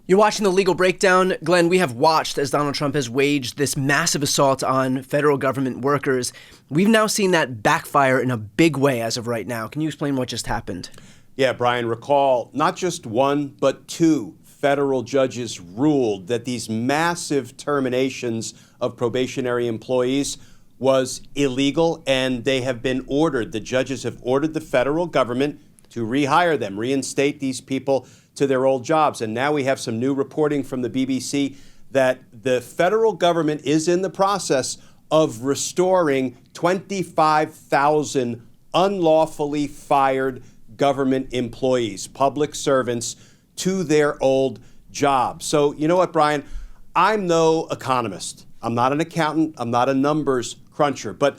You're watching The Legal Breakdown. Glenn, we have watched as Donald Trump has waged this massive assault on federal government workers. We've now seen that backfire in a big way as of right now. Can you explain what just happened? Yeah, Brian, recall not just one, but two federal judges ruled that these massive terminations of probationary employees was illegal, and they have been ordered. The judges have ordered the federal government to rehire them, reinstate these people to their old jobs. And now we have some new reporting from the BBC that the federal government is in the process of restoring 25,000 unlawfully fired government employees, public servants, to their old jobs. So you know what, Brian? I'm no economist. I'm not an accountant. I'm not a numbers cruncher. But,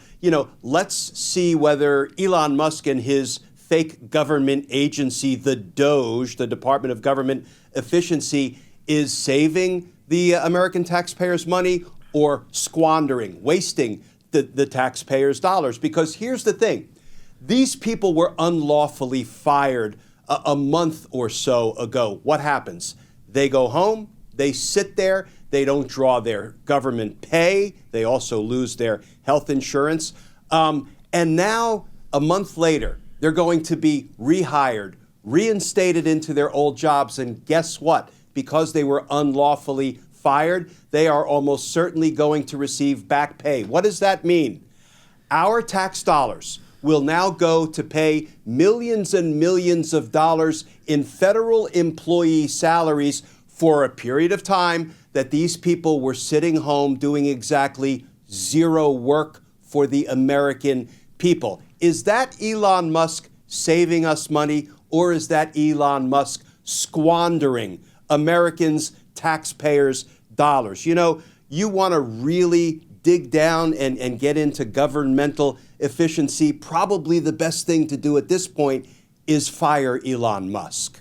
let's see whether Elon Musk and his fake government agency, the DOGE, the Department of Government Efficiency, is saving the American taxpayers' money or squandering, wasting the taxpayers' dollars. Because here's the thing. These people were unlawfully fired a month or so ago. What happens? They go home, they sit there, they don't draw their government pay, they also lose their health insurance. And now, a month later, they're going to be rehired, reinstated into their old jobs, and guess what? Because they were unlawfully fired, they are almost certainly going to receive back pay. What does that mean? Our tax dollars will now go to pay millions and millions of dollars in federal employee salaries for a period of time that these people were sitting home doing exactly zero work for the American people. Is that Elon Musk saving us money, or is that Elon Musk squandering Americans' taxpayers' dollars? You want to really dig down and get into governmental efficiency. Probably the best thing to do at this point is fire Elon Musk.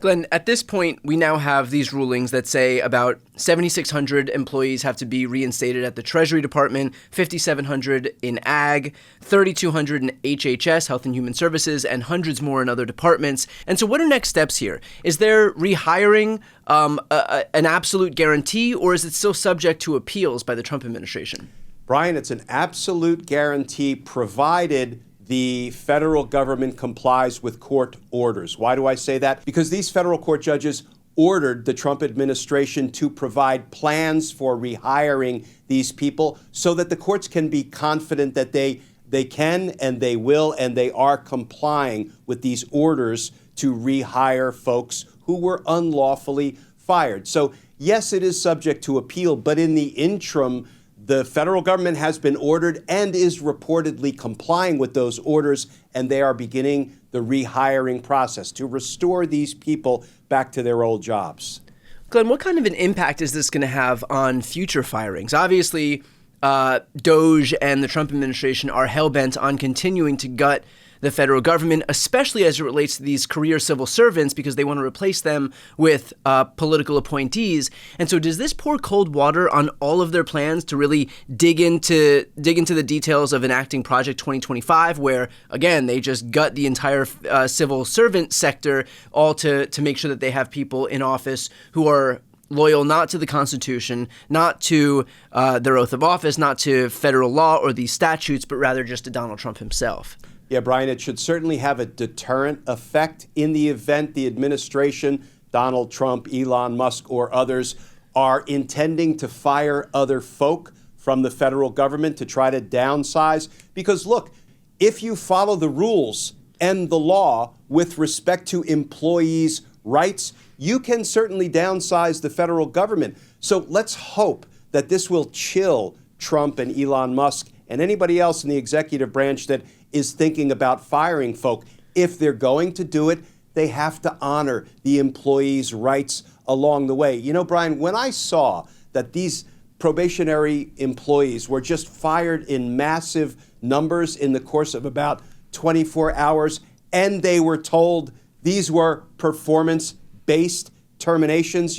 Glenn, at this point, we now have these rulings that say about 7,600 employees have to be reinstated at the Treasury Department, 5,700 in Ag, 3,200 in HHS, Health and Human Services, and hundreds more in other departments. And so what are next steps here? Is there rehiring an absolute guarantee, or is it still subject to appeals by the Trump administration? Brian, it's an absolute guarantee provided the federal government complies with court orders. Why do I say that? Because these federal court judges ordered the Trump administration to provide plans for rehiring these people so that the courts can be confident that they can and they will and they are complying with these orders to rehire folks who were unlawfully fired. So yes, it is subject to appeal, but in the interim, the federal government has been ordered and is reportedly complying with those orders, and they are beginning the rehiring process to restore these people back to their old jobs. Glenn, what kind of an impact is this going to have on future firings? Obviously, DOGE and the Trump administration are hell-bent on continuing to gut the federal government, especially as it relates to these career civil servants, because they want to replace them with political appointees. And so does this pour cold water on all of their plans to really dig into the details of enacting Project 2025, where, again, they just gut the entire civil servant sector, all to make sure that they have people in office who are loyal not to the Constitution, not to their oath of office, not to federal law or these statutes, but rather just to Donald Trump himself? Yeah, Brian, it should certainly have a deterrent effect in the event the administration, Donald Trump, Elon Musk, or others, are intending to fire other folk from the federal government to try to downsize. Because look, if you follow the rules and the law with respect to employees' rights, you can certainly downsize the federal government. So let's hope that this will chill Trump and Elon Musk and anybody else in the executive branch that is thinking about firing folk. If they're going to do it, they have to honor the employees' rights along the way. Brian, when I saw that these probationary employees were just fired in massive numbers in the course of about 24 hours, and they were told these were performance-based terminations,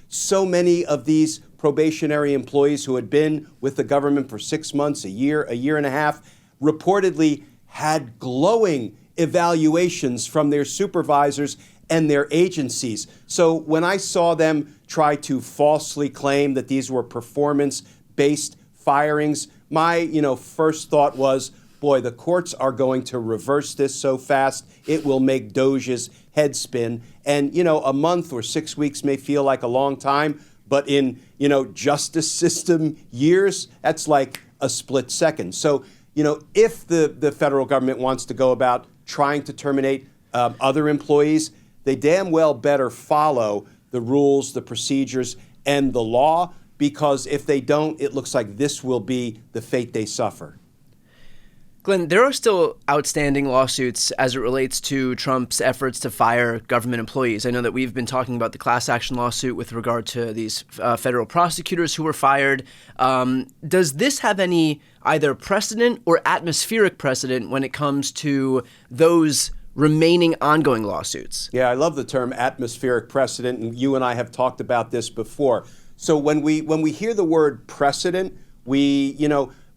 so many of these probationary employees who had been with the government for 6 months, a year and a half, reportedly had glowing evaluations from their supervisors and their agencies. So when I saw them try to falsely claim that these were performance-based firings, my first thought was, boy, the courts are going to reverse this so fast, it will make Doge's head spin. And, a month or 6 weeks may feel like a long time, but in, justice system years, that's like a split second. So, if the federal government wants to go about trying to terminate other employees, they damn well better follow the rules, the procedures, and the law, because if they don't, it looks like this will be the fate they suffer. Glenn, there are still outstanding lawsuits as it relates to Trump's efforts to fire government employees. I know that we've been talking about the class action lawsuit with regard to these federal prosecutors who were fired. Does this have any either precedent or atmospheric precedent when it comes to those remaining ongoing lawsuits? Yeah, I love the term atmospheric precedent, and you and I have talked about this before. So when we hear the word precedent, we,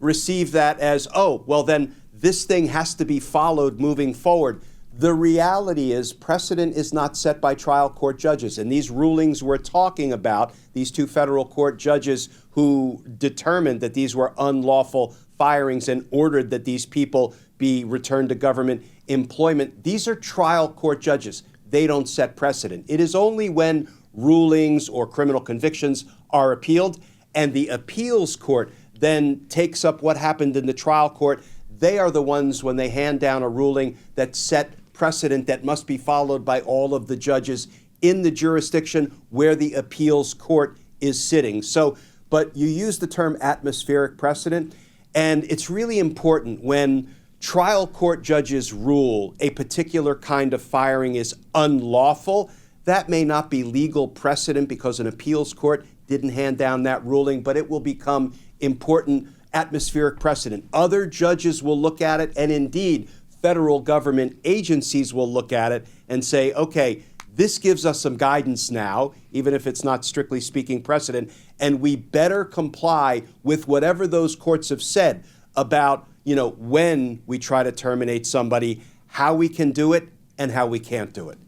receive that as, oh, well, then this thing has to be followed moving forward. The reality is precedent is not set by trial court judges. And these rulings we're talking about, these two federal court judges who determined that these were unlawful firings and ordered that these people be returned to government employment, these are trial court judges. They don't set precedent. It is only when rulings or criminal convictions are appealed and the appeals court then takes up what happened in the trial court. They are the ones, when they hand down a ruling, that set precedent that must be followed by all of the judges in the jurisdiction where the appeals court is sitting. So, but you use the term atmospheric precedent, and it's really important when trial court judges rule a particular kind of firing is unlawful. That may not be legal precedent because an appeals court didn't hand down that ruling, but it will become important atmospheric precedent. Other judges will look at it, and indeed, federal government agencies will look at it and say, okay, this gives us some guidance now, even if it's not strictly speaking precedent, and we better comply with whatever those courts have said about, when we try to terminate somebody, how we can do it and how we can't do it.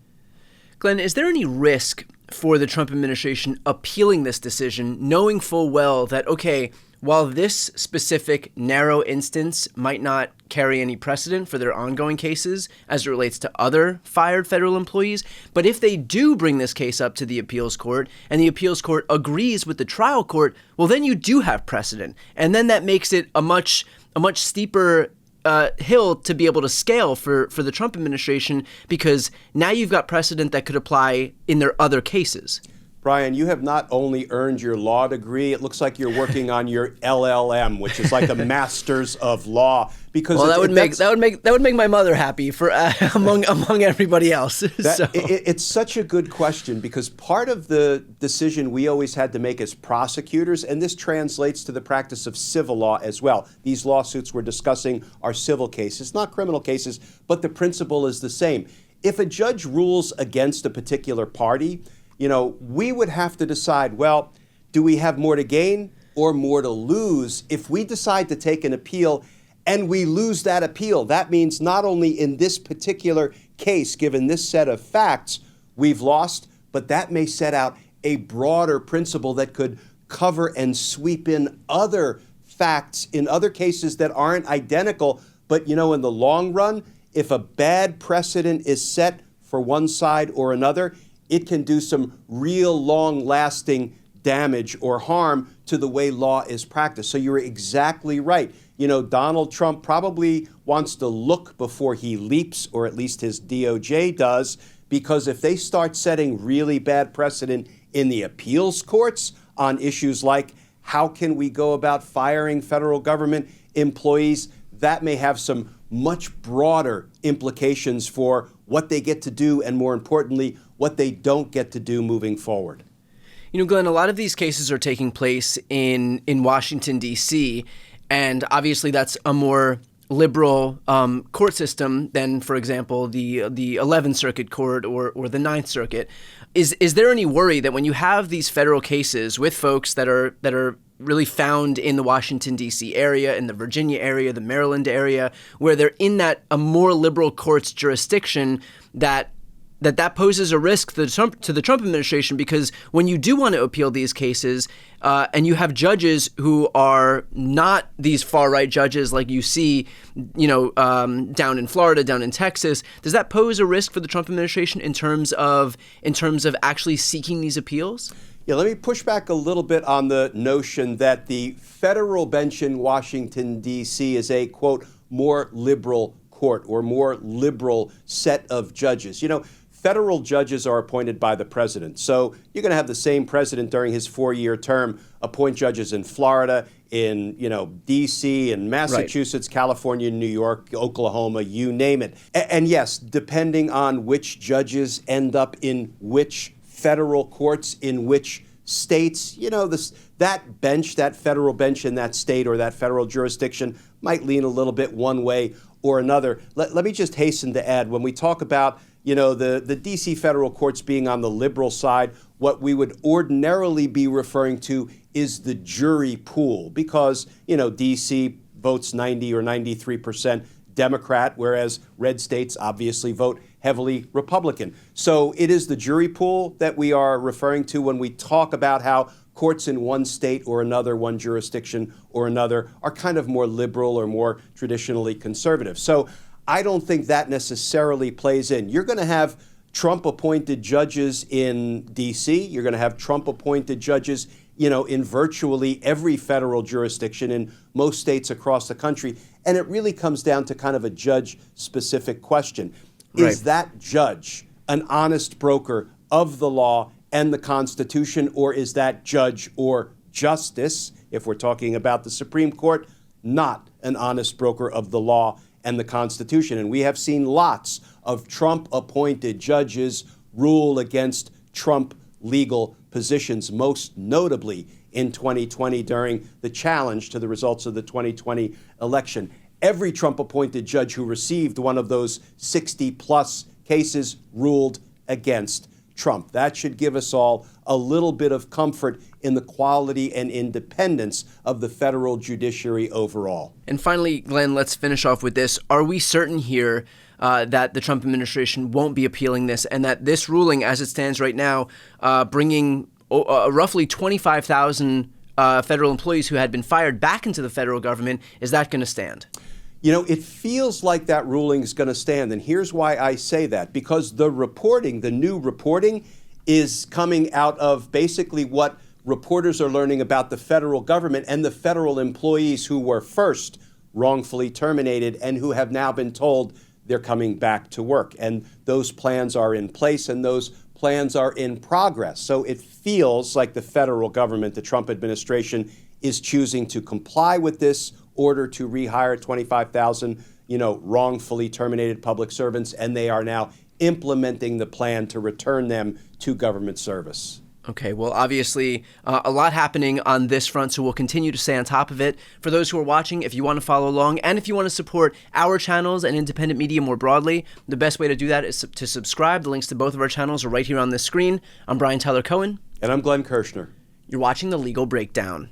Glenn, is there any risk for the Trump administration appealing this decision, knowing full well that, okay, while this specific narrow instance might not carry any precedent for their ongoing cases as it relates to other fired federal employees, but if they do bring this case up to the appeals court and the appeals court agrees with the trial court, well, then you do have precedent. And then that makes it a much steeper hill to be able to scale for the Trump administration, because now you've got precedent that could apply in their other cases. Brian, you have not only earned your law degree, it looks like you're working on your LLM, which is like a master's of law. Because that would make my mother happy for among everybody else. It's such a good question, because part of the decision we always had to make as prosecutors, and this translates to the practice of civil law as well. These lawsuits we're discussing are civil cases, not criminal cases, but the principle is the same. If a judge rules against a particular party, we would have to decide, well, do we have more to gain or more to lose? If we decide to take an appeal and we lose that appeal, that means not only in this particular case, given this set of facts, we've lost, but that may set out a broader principle that could cover and sweep in other facts in other cases that aren't identical. But, in the long run, if a bad precedent is set for one side or another, it can do some real long-lasting damage or harm to the way law is practiced. So you're exactly right. Donald Trump probably wants to look before he leaps, or at least his DOJ does, because if they start setting really bad precedent in the appeals courts on issues like how can we go about firing federal government employees, that may have some much broader implications for what they get to do and, more importantly, what they don't get to do moving forward. Glenn, a lot of these cases are taking place in Washington, D.C., and obviously that's a more liberal court system than, for example, the 11th Circuit Court or the 9th Circuit. Is there any worry that when you have these federal cases with folks that are really found in the Washington, D.C. area, in the Virginia area, the Maryland area, where they're in a more liberal court's jurisdiction, that that poses a risk to the Trump administration, because when you do want to appeal these cases and you have judges who are not these far-right judges like you see, down in Florida, down in Texas, does that pose a risk for the Trump administration in terms of actually seeking these appeals? Yeah, let me push back a little bit on the notion that the federal bench in Washington, D.C. is a, quote, more liberal court or more liberal set of judges. Federal judges are appointed by the president. So you're going to have the same president during his 4-year term appoint judges in Florida, in, D.C., in Massachusetts, right, California, New York, Oklahoma, you name it. And yes, depending on which judges end up in which federal courts, in which states, that bench, that federal bench in that state or that federal jurisdiction might lean a little bit one way or another. Let me just hasten to add, when we talk about the D.C. federal courts being on the liberal side, what we would ordinarily be referring to is the jury pool, because, D.C. votes 90 or 93% Democrat, whereas red states obviously vote heavily Republican. So it is the jury pool that we are referring to when we talk about how courts in one state or another, one jurisdiction or another, are kind of more liberal or more traditionally conservative. So I don't think that necessarily plays in. You're going to have Trump-appointed judges in D.C. You're going to have Trump-appointed judges, in virtually every federal jurisdiction in most states across the country. And it really comes down to kind of a judge-specific question. Right. Is that judge an honest broker of the law and the Constitution, or is that judge or justice, if we're talking about the Supreme Court, not an honest broker of the law and the Constitution? And we have seen lots of Trump-appointed judges rule against Trump legal positions, most notably in 2020 during the challenge to the results of the 2020 election. Every Trump-appointed judge who received one of those 60-plus cases ruled against Trump. That should give us all a little bit of comfort in the quality and independence of the federal judiciary overall. And finally, Glenn, let's finish off with this. Are we certain here that the Trump administration won't be appealing this, and that this ruling, as it stands right now, bringing roughly 25,000 federal employees who had been fired back into the federal government, is that going to stand? It feels like that ruling is going to stand. And here's why I say that. Because the new reporting is coming out of basically what reporters are learning about the federal government and the federal employees who were first wrongfully terminated and who have now been told they're coming back to work. And those plans are in place and those plans are in progress. So it feels like the federal government, the Trump administration, is choosing to comply with this order to rehire 25,000, wrongfully terminated public servants, and they are now implementing the plan to return them to government service. Okay, well, obviously, a lot happening on this front, so we'll continue to stay on top of it. For those who are watching, if you want to follow along, and if you want to support our channels and independent media more broadly, the best way to do that is to subscribe. The links to both of our channels are right here on this screen. I'm Brian Tyler Cohen. And I'm Glenn Kirshner. You're watching The Legal Breakdown.